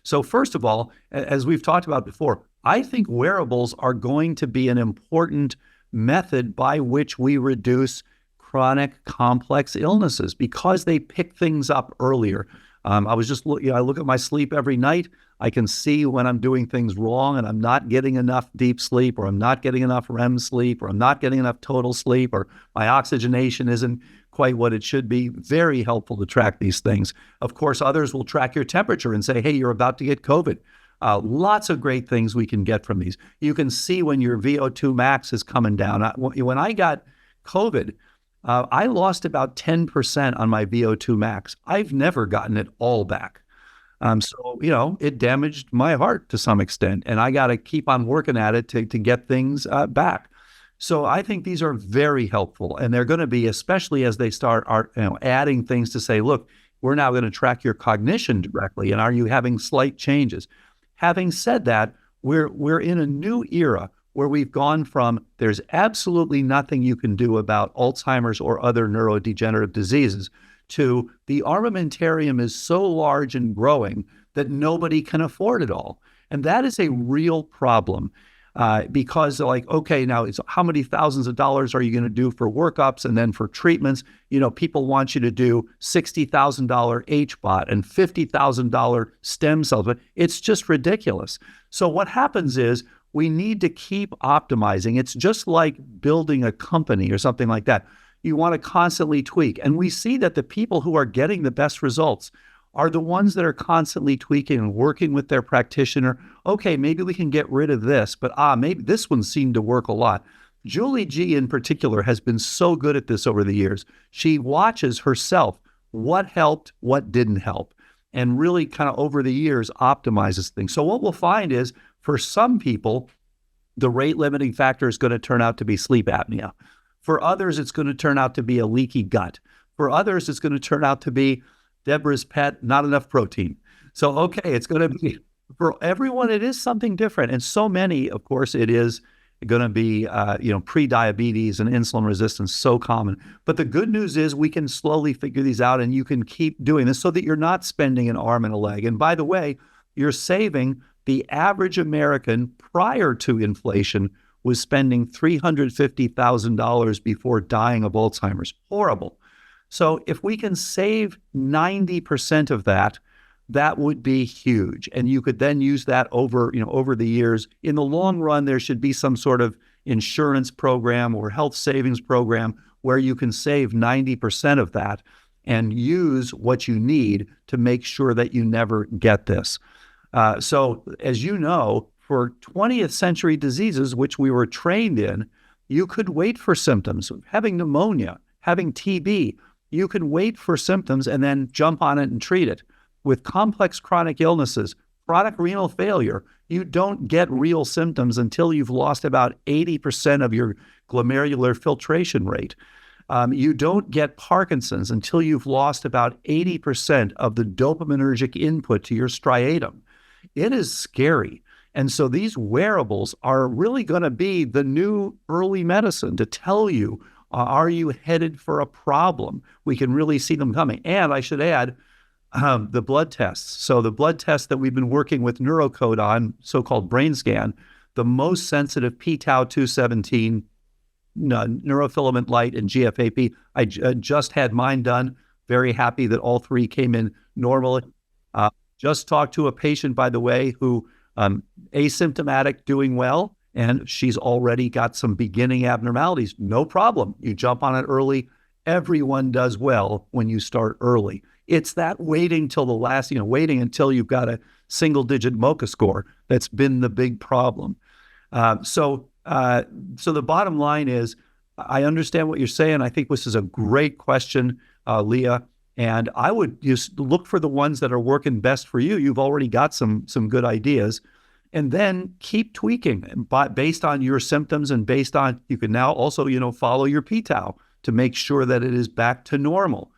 So first of all, as we've talked about before, I think wearables are going to be an important method by which we reduce chronic complex illnesses because they pick things up earlier. I was just I look at my sleep every night. I can see when I'm doing things wrong and I'm not getting enough deep sleep, or I'm not getting enough REM sleep, or I'm not getting enough total sleep, or my oxygenation isn't quite what it should be. Very helpful to track these things. Of course, others will track your temperature and say, hey, you're about to get COVID. Lots of great things we can get from these. You can see when your VO2 max is coming down. When I got COVID, I lost about 10% on my VO2 max. I've never gotten it all back. So, it damaged my heart to some extent, and I got to keep on working at it to get things back. So I think these are very helpful, and they're going to be, especially as they start adding things to say, look, we're now going to track your cognition directly, and are you having slight changes? Having said that, we're in a new era where we've gone from there's absolutely nothing you can do about Alzheimer's or other neurodegenerative diseases to the armamentarium is so large and growing that nobody can afford it all. And that is a real problem because okay, now it's how many thousands of dollars are you going to do for workups and then for treatments? People want you to do $60,000 HBOT and $50,000 stem cells, but it's just ridiculous. So what happens is we need to keep optimizing. It's just like building a company or something like that. You want to constantly tweak. And we see that the people who are getting the best results are the ones that are constantly tweaking and working with their practitioner. Okay, maybe we can get rid of this, but maybe this one seemed to work a lot. Julie G in particular has been so good at this over the years. She watches herself, what helped, what didn't help, and really kind of over the years optimizes things. So what we'll find is for some people, the rate limiting factor is going to turn out to be sleep apnea. For others, it's going to turn out to be a leaky gut. For others, it's going to turn out to be Deborah's pet, not enough protein. So, okay, it's going to be, for everyone, it is something different. And so many, of course, it is going to be, pre-diabetes and insulin resistance, so common. But the good news is we can slowly figure these out and you can keep doing this so that you're not spending an arm and a leg. And by the way, you're saving the average American prior to inflation was spending $350,000 before dying of Alzheimer's. Horrible. So if we can save 90% of that, that would be huge. And you could then use that over the years. In the long run, there should be some sort of insurance program or health savings program where you can save 90% of that and use what you need to make sure that you never get this. So as you know, for 20th century diseases, which we were trained in, you could wait for symptoms. Having pneumonia, having TB, you could wait for symptoms and then jump on it and treat it. With complex chronic illnesses, chronic renal failure, you don't get real symptoms until you've lost about 80% of your glomerular filtration rate. You don't get Parkinson's until you've lost about 80% of the dopaminergic input to your striatum. It is scary. And so these wearables are really going to be the new early medicine to tell you, are you headed for a problem? We can really see them coming. And I should add, the blood tests. So the blood tests that we've been working with Neurocode on, so-called BrainScan, the most sensitive p-tau217, neurofilament light, and GFAP. I just had mine done. Very happy that all three came in normally. Just talked to a patient, by the way, who asymptomatic, doing well, and she's already got some beginning abnormalities. No problem. You jump on it early. Everyone does well when you start early. It's that waiting till the last, waiting until you've got a single-digit MoCA score that's been the big problem. So the bottom line is, I understand what you're saying. I think this is a great question, Leah. And I would just look for the ones that are working best for you. You've already got some good ideas. And then keep tweaking based on your symptoms and based on, you can now also, follow your p-tau to make sure that it is back to normal.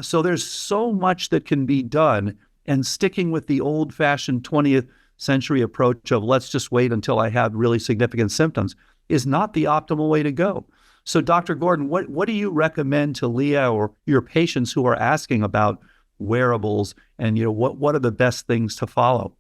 So there's so much that can be done, and sticking with the old-fashioned 20th century approach of let's just wait until I have really significant symptoms is not the optimal way to go. So Dr. Gordon, what do you recommend to Leah or your patients who are asking about wearables, and what are the best things to follow?